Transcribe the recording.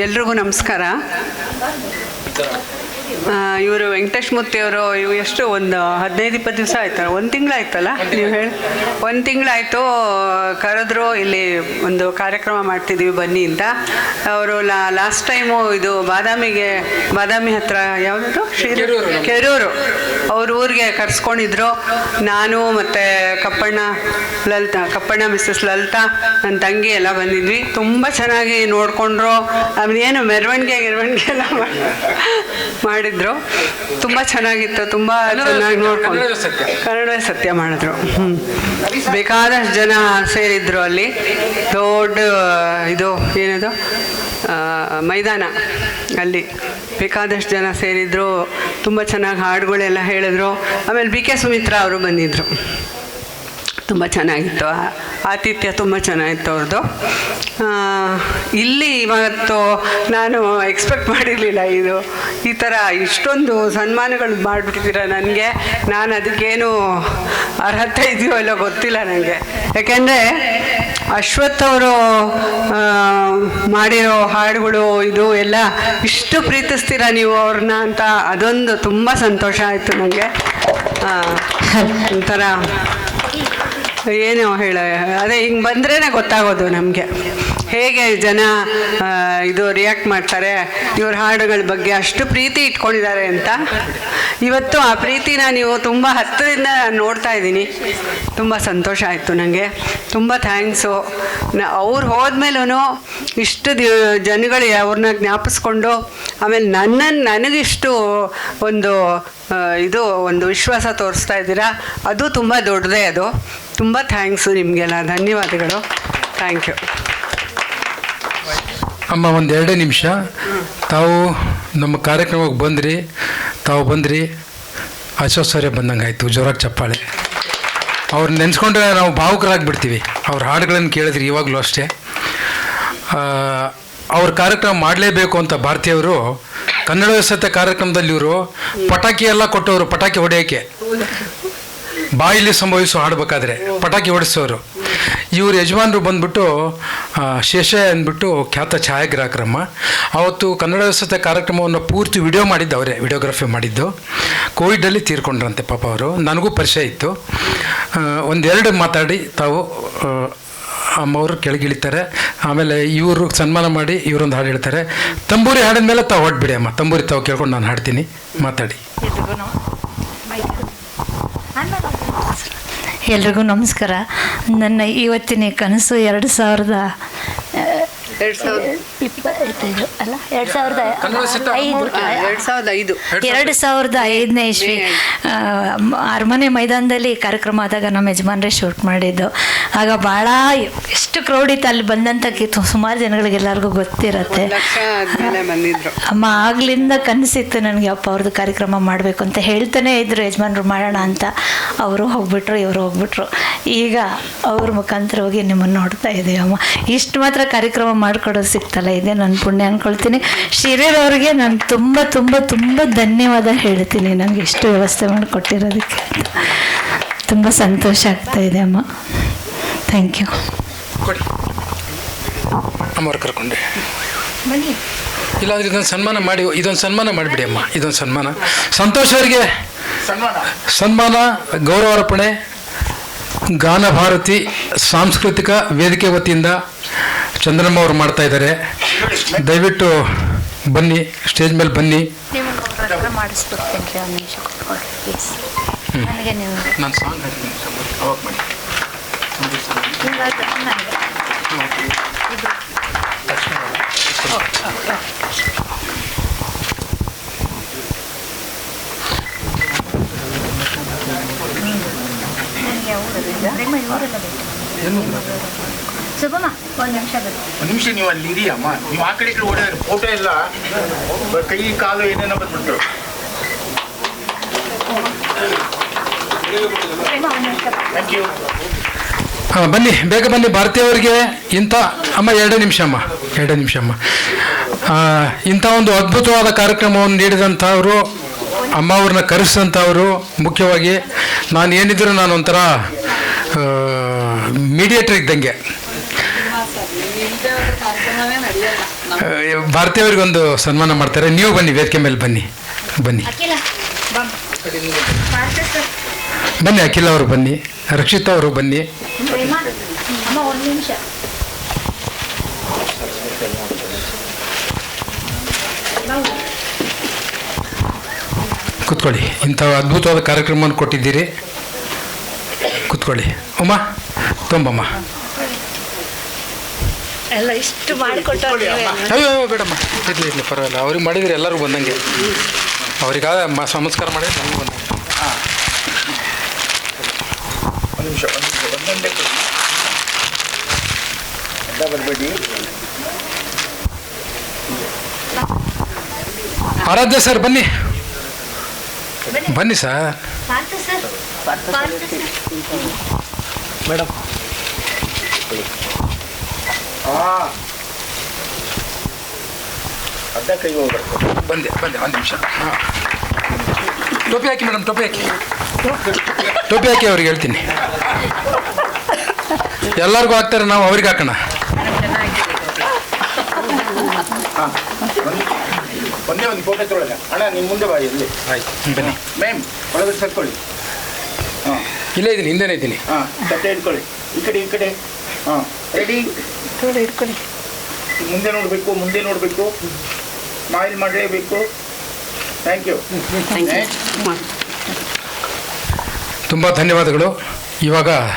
ಎಲ್ರಿಗೂ ನಮಸ್ಕಾರ. ಇವರು ವೆಂಕಟೇಶ್ ಮೂರ್ತಿಯವರು ಎಷ್ಟು ಒಂದು 15-20 ದಿವಸ ಆಯ್ತಲ್ಲ, 1 ತಿಂಗಳಾಯ್ತಲ್ಲ ನೀವು ಹೇಳಿ, 1 ತಿಂಗಳಾಯಿತು ಕರೆದ್ರು. ಇಲ್ಲಿ ಒಂದು ಕಾರ್ಯಕ್ರಮ ಮಾಡ್ತಿದ್ದೀವಿ ಬನ್ನಿ ಅಂತ. ಅವರು ಲಾಸ್ಟ್ ಟೈಮು ಇದು ಬಾದಾಮಿ ಹತ್ರ ಯಾವುದು ಕೆರೂರು ಅವ್ರ ಊರಿಗೆ ಕರ್ಸ್ಕೊಂಡಿದ್ರು. ನಾನು ಮತ್ತು ಕಪ್ಪಣ್ಣ ಮಿಸ್ಸಸ್ ಲಲಿತಾ ನನ್ನ ತಂಗಿ ಎಲ್ಲ ಬಂದಿದ್ವಿ. ತುಂಬ ಚೆನ್ನಾಗಿ ನೋಡಿಕೊಂಡ್ರು. ಆಮೇಲೆ ಏನು ಮೆರವಣಿಗೆ ಎಲ್ಲ ಮಾಡಿದ್ರು. ತುಂಬ ಚೆನ್ನಾಗಿತ್ತು, ತುಂಬ ಚೆನ್ನಾಗಿ ನೋಡ್ಕೊಂಡು ಕನ್ನಡವೇ ಸತ್ಯ ಮಾಡಿದ್ರು. ಬೇಕಾದಷ್ಟು ಜನ ಸೇರಿದ್ರು ಅಲ್ಲಿ. ದೊಡ್ಡ ಇದು ಏನದು ಮೈದಾನ, ಅಲ್ಲಿ ಬೇಕಾದಷ್ಟು ಜನ ಸೇರಿದ್ರು. ತುಂಬ ಚೆನ್ನಾಗಿ ಹಾಡುಗಳೆಲ್ಲ ಹೇಳಿದ್ರು. ಆಮೇಲೆ ಬಿ ಕೆ ಸುಮಿತ್ರಾ ಅವರು ಬಂದಿದ್ದರು. ತುಂಬ ಚೆನ್ನಾಗಿತ್ತು, ಆತಿಥ್ಯ ತುಂಬ ಚೆನ್ನಾಗಿತ್ತು ಅವ್ರದ್ದು. ಇಲ್ಲಿ ಇವತ್ತು ನಾನು ಎಕ್ಸ್ಪೆಕ್ಟ್ ಮಾಡಿರಲಿಲ್ಲ ಈ ಥರ ಇಷ್ಟೊಂದು ಸನ್ಮಾನಗಳು ಮಾಡಿಬಿಟ್ಟಿದ್ದೀರ ನನಗೆ. ನಾನು ಅದಕ್ಕೇನು ಅರ್ಹತೆ ಇದೆಯೋ ಇಲ್ಲ ಗೊತ್ತಿಲ್ಲ ನನಗೆ. ಯಾಕೆಂದರೆ ಅಶ್ವಥ್ ಅವರು ಮಾಡಿರೋ ಹಾಡುಗಳು ಇದು ಎಲ್ಲ ಇಷ್ಟು ಪ್ರೀತಿಸ್ತೀರ ನೀವು ಅವ್ರನ್ನ ಅಂತ ಅದೊಂದು ತುಂಬ ಸಂತೋಷ ಆಯಿತು ನನಗೆ. ಒಂಥರ ಏನು ಅದೇ ಹಿಂಗೆ ಬಂದ್ರೇ ಗೊತ್ತಾಗೋದು ನಮಗೆ ಹೇಗೆ ಜನ ಇದು ರಿಯಾಕ್ಟ್ ಮಾಡ್ತಾರೆ, ಇವ್ರ ಹಾಡುಗಳ ಬಗ್ಗೆ ಅಷ್ಟು ಪ್ರೀತಿ ಇಟ್ಕೊಂಡಿದ್ದಾರೆ ಅಂತ. ಇವತ್ತು ಆ ಪ್ರೀತಿನ ನೀವು ತುಂಬ ಹತ್ತಿರದಿಂದ ನೋಡ್ತಾ ಇದ್ದೀನಿ. ತುಂಬ ಸಂತೋಷ ಆಯಿತು ನನಗೆ. ತುಂಬ ಥ್ಯಾಂಕ್ಸು. ಅವ್ರು ಹೋದ್ಮೇಲೂ ಇಷ್ಟು ಜನಗಳು ಅವ್ರನ್ನ ಜ್ಞಾಪಿಸ್ಕೊಂಡು ಆಮೇಲೆ ನನಗಿಷ್ಟು ಒಂದು ವಿಶ್ವಾಸ ತೋರಿಸ್ತಾ ಇದ್ದೀರಾ. ಅದು ತುಂಬ ದೊಡ್ಡದೇ. ಅದು ತುಂಬ ಥ್ಯಾಂಕ್ಸು ನಿಮಗೆಲ್ಲ, ಧನ್ಯವಾದಗಳು. ಥ್ಯಾಂಕ್ ಯು ಅಮ್ಮ. ಒಂದು 2 ನಿಮಿಷ. ತಾವು ನಮ್ಮ ಕಾರ್ಯಕ್ರಮಕ್ಕೆ ಬಂದ್ರಿ ಅಶ್ವತ್ಥ್ಯ ಬಂದಂಗೆ ಆಯಿತು. ಜೋರಾಗಿ ಚಪ್ಪಾಳೆ. ಅವ್ರು ನೆನೆಸ್ಕೊಂಡ್ರೆ ನಾವು ಭಾವುಕರಾಗಿಬಿಡ್ತೀವಿ. ಅವ್ರ ಹಾಡುಗಳನ್ನು ಕೇಳಿದ್ರಿ ಇವಾಗಲೂ ಅಷ್ಟೇ. ಅವ್ರ ಕಾರ್ಯಕ್ರಮ ಮಾಡಲೇಬೇಕು ಅಂತ ಭಾರತೀಯವರು ಕನ್ನಡ ಸತ್ಯ ಕಾರ್ಯಕ್ರಮದಲ್ಲಿ ಇವರು ಪಟಾಕಿ ಎಲ್ಲ ಕೊಟ್ಟವರು. ಪಟಾಕಿ ಹೊಡೆಯೋಕ್ಕೆ ಬಾಯಿಲಿ ಸಂಭವಿಸೋ ಹಾಡಬೇಕಾದ್ರೆ ಪಟಾಕಿ ಹೊಡಿಸೋರು. ಇವ್ರ ಯಜಮಾನರು ಬಂದ್ಬಿಟ್ಟು ಶೇಷ ಅಂದ್ಬಿಟ್ಟು ಖ್ಯಾತ ಛಾಯಾಗ್ರಾಹಕರಮ್ಮ. ಅವತ್ತು ಕನ್ನಡ ಸತ್ಯ ಕಾರ್ಯಕ್ರಮವನ್ನು ಪೂರ್ತಿ ವಿಡಿಯೋ ಮಾಡಿದ್ದು ಅವರೇ, ವಿಡಿಯೋಗ್ರಫಿ ಮಾಡಿದ್ದು. ಕೋವಿಡಲ್ಲಿ ತೀರ್ಕೊಂಡ್ರಂತೆ ಪಾಪ ಅವರು. ನನಗೂ ಪರಿಚಯ ಇತ್ತು. 1-2 ಮಾತಾಡಿ ತಾವು ಅಮ್ಮವರು ಕೆಳಗಿಳಿತಾರೆ. ಆಮೇಲೆ ಇವರು ಸನ್ಮಾನ ಮಾಡಿ ಇವರೊಂದು ಹಾಡು ಹೇಳ್ತಾರೆ. ತಂಬೂರಿ ಹಾಡಿದ ಮೇಲೆ ತಾವು ಹೊಡ್ಬಿಡಿ ಅಮ್ಮ. ತಂಬೂರಿ ತಾವು ಕೇಳ್ಕೊಂಡು ನಾನು ಹಾಡ್ತೀನಿ, ಮಾತಾಡಿ. ಎಲ್ರಿಗೂ ನಮಸ್ಕಾರ. ನನ್ನ ಇವತ್ತಿನ ಕನಸು 2005ನೇ ಇಸ್ವಿ ಅರಮನೆ ಮೈದಾನದಲ್ಲಿ ಕಾರ್ಯಕ್ರಮ ಆದಾಗ ನಮ್ಮ ಯಜಮಾನ್ರೆ ಶೂಟ್ ಮಾಡಿದ್ದು. ಆಗ ಭಾಳ ಎಷ್ಟು ಕ್ರೌಡ್ ಇತ್ತು. ಅಲ್ಲಿ ಬಂದಂಥ ಸುಮಾರು ಜನಗಳಿಗೆಲ್ಲರಿಗೂ ಗೊತ್ತಿರತ್ತೆ. ಅಮ್ಮ ಆಗ್ಲಿಂದ ಕನಸಿತ್ತು ನನಗೆ, ಅಪ್ಪ ಅವ್ರದ್ದು ಕಾರ್ಯಕ್ರಮ ಮಾಡಬೇಕು ಅಂತ ಹೇಳ್ತಾನೆ ಇದ್ರು ಯಜಮಾನ್ರು, ಮಾಡೋಣ ಅಂತ. ಅವರು ಹೋಗ್ಬಿಟ್ರು, ಇವರು ಹೋಗ್ಬಿಟ್ರು. ಈಗ ಅವ್ರ ಮುಖಾಂತರ ಹೋಗಿ ನಿಮ್ಮನ್ನು ನೋಡ್ತಾ ಇದ್ದೀವಿ ಅಮ್ಮ. ಇಷ್ಟು ಮಾತ್ರ ಕಾರ್ಯಕ್ರಮ ಮಾಡಿಕೊಡೋದು ಸಿಗ್ತಲ್ಲ, ಇದೇ ನನ್ನ ಪುಣ್ಯ ಅಂದ್ಕೊಳ್ತೀನಿ. ಶಿರೀರ್ ಅವ್ರಿಗೆ ನಾನು ತುಂಬ ತುಂಬ ತುಂಬ ಧನ್ಯವಾದ ಹೇಳ್ತೀನಿ, ನನಗೆ ಇಷ್ಟು ವ್ಯವಸ್ಥೆ ಮಾಡಿಕೊಟ್ಟಿರೋದಕ್ಕೆ. ತುಂಬ ಸಂತೋಷ ಆಗ್ತಾ ಇದೆ ಅಮ್ಮ. Thank you. ಅಮ್ಮವ್ರು ಕರ್ಕೊಂಡೆ ಬನ್ನಿ. ಇಲ್ಲಾಂದ್ರೆ ಇದೊಂದು ಸನ್ಮಾನ ಮಾಡಿ, ಇದೊಂದು ಸನ್ಮಾನ ಮಾಡಿಬಿಡಿ ಅಮ್ಮ. ಇದೊಂದು ಸನ್ಮಾನ ಸಂತೋಷ್ ಅವರಿಗೆ ಸನ್ಮಾನ, ಗೌರವಾರ್ಪಣೆ ಗಾನ ಭಾರತಿ ಸಾಂಸ್ಕೃತಿಕ ವೇದಿಕೆ ವತಿಯಿಂದ ಚಂದ್ರಮ್ಮ ಅವರು ಮಾಡ್ತಾ ಇದ್ದಾರೆ. ದಯವಿಟ್ಟು ಬನ್ನಿ, ಸ್ಟೇಜ್ ಮೇಲೆ ಬನ್ನಿ. ನಾನು ಸಾಂಗ್ ಹಾಡ್ತೀನಿ, ಅವಾಗ ಮಾಡಿ. ಶುಭಮ್ಮ ಒಂದು ನಿಮಿಷ ನೀವು ಅಲ್ಲಿ ಇರಿ ಅಮ್ಮ. ನೀವು ಆ ಕಡೆ ಓಡಿದ್ರೆ ಫೋಟೋ ಎಲ್ಲ ಕೈ ಕಾಲು ಏನೇನೋ ಬಂದ್ಬಿಟ್ರು. Thank you. ಬನ್ನಿ, ಬೇಗ ಬನ್ನಿ. ಭಾರತೀಯವರಿಗೆ ಇಂಥ ಅಮ್ಮ 2 ನಿಮಿಷ ಅಮ್ಮ, 2 ನಿಮಿಷ ಅಮ್ಮ. ಇಂಥ ಒಂದು ಅದ್ಭುತವಾದ ಕಾರ್ಯಕ್ರಮವನ್ನು ನೀಡಿದಂಥವರು, ಅಮ್ಮ ಅವ್ರನ್ನ ಕರೆಸಿದಂಥವರು. ಮುಖ್ಯವಾಗಿ ನಾನು ಏನಿದ್ರು ನಾನು ಒಂಥರ ಮೀಡಿಯೇಟರ್ ಇದ್ದಂಗೆ. ಭಾರತಿ ಅವ್ರಿಗೊಂದು ಸನ್ಮಾನ ಮಾಡ್ತಾರೆ. ನೀವು ಬನ್ನಿ, ವೇದಿಕೆ ಮೇಲೆ ಬನ್ನಿ. ಬನ್ನಿ ಬನ್ನಿ, ಅಖಿಲ ಅವರು ಬನ್ನಿ, ರಕ್ಷಿತಾ ಅವರು ಬನ್ನಿ. ಕೂತ್ಕೊಳ್ಳಿ. ಇಂಥ ಅದ್ಭುತವಾದ ಕಾರ್ಯಕ್ರಮವನ್ನು ಕೊಟ್ಟಿದ್ದೀರಿ. ಕೂತ್ಕೊಳ್ಳಿ. ಉಮ್ಮ ತುಂಬಮ್ಮ. ಎಲ್ಲ ಇಷ್ಟು ಮಾಡಿಕೊಟ್ಟವ್ರು ಅಯ್ಯೋ ಬೇಡಮ್ಮ, ಇರಲಿ ಪರವಾಗಿಲ್ಲ. ಅವ್ರಿಗೆ ಮಾಡಿದ್ರೆ ಎಲ್ಲರೂ ಬಂದಂಗೆ. ಅವ್ರಿಗೆ ಸಂಸ್ಕಾರ ಮಾಡಿದ್ರೆ ನಮ್ಗೆ ಬಂದಂಗೆ. ಒಂದು ನಿಮಿಷ ಒಂದೊಂದೇ ಬರಬೇಡಿ. ಆರಾಧ್ಯ ಸರ್ ಬನ್ನಿ, ಬನ್ನಿ ಸರ್. ಮೇಡಮ್ ಅರ್ಧ ಕೈ ಹೋಗ್ಬೇಕು. ಬಂದೆ ಒಂದು ನಿಮಿಷ. ಟೋಪಿ ಹಾಕಿ ಮೇಡಮ್, ಟೋಪಿ ಹಾಕಿ, ಟೋಪಿ ಹಾಕಿ ಅವ್ರಿಗೆ ಹೇಳ್ತೀನಿ. ಎಲ್ಲರಿಗೂ ಹಾಕ್ತಾರೆ, ನಾವು ಅವ್ರಿಗೆ ಹಾಕೋಣ. ಒಂದೇ ಒಂದು ಫೋಟೋ ತೊಗೊಳ್ಳಲ್ಲ ಅಣ್ಣ, ನಿಮ್ಮ ಮುಂದೆ ಬಾ. ಇಲ್ಲಿ ಆಯ್ತು ಬನ್ನಿ. ಮ್ಯಾಮ್ ಒಳಗಡೆ ಸರ್ಕೊಳ್ಳಿ. ಹಾಂ ಇಲ್ಲೇ ಇದ್ದೀನಿ, ಹಿಂದೆನೇ ಇದ್ದೀನಿ. ಹಾಂ ತಟ್ಟೆ ಇಟ್ಕೊಳ್ಳಿ. ಈ ಕಡೆ ಹಾಂ ರೆಡಿ. ಇಟ್ಕೊಳ್ಳಿ. ಮುಂದೆ ನೋಡಬೇಕು, ಸ್ಮೈಲ್ ಮಾಡಲೇಬೇಕು. Thank you. Thank you. ತುಂಬ ಧನ್ಯವಾದಗಳು. ಇವಾಗ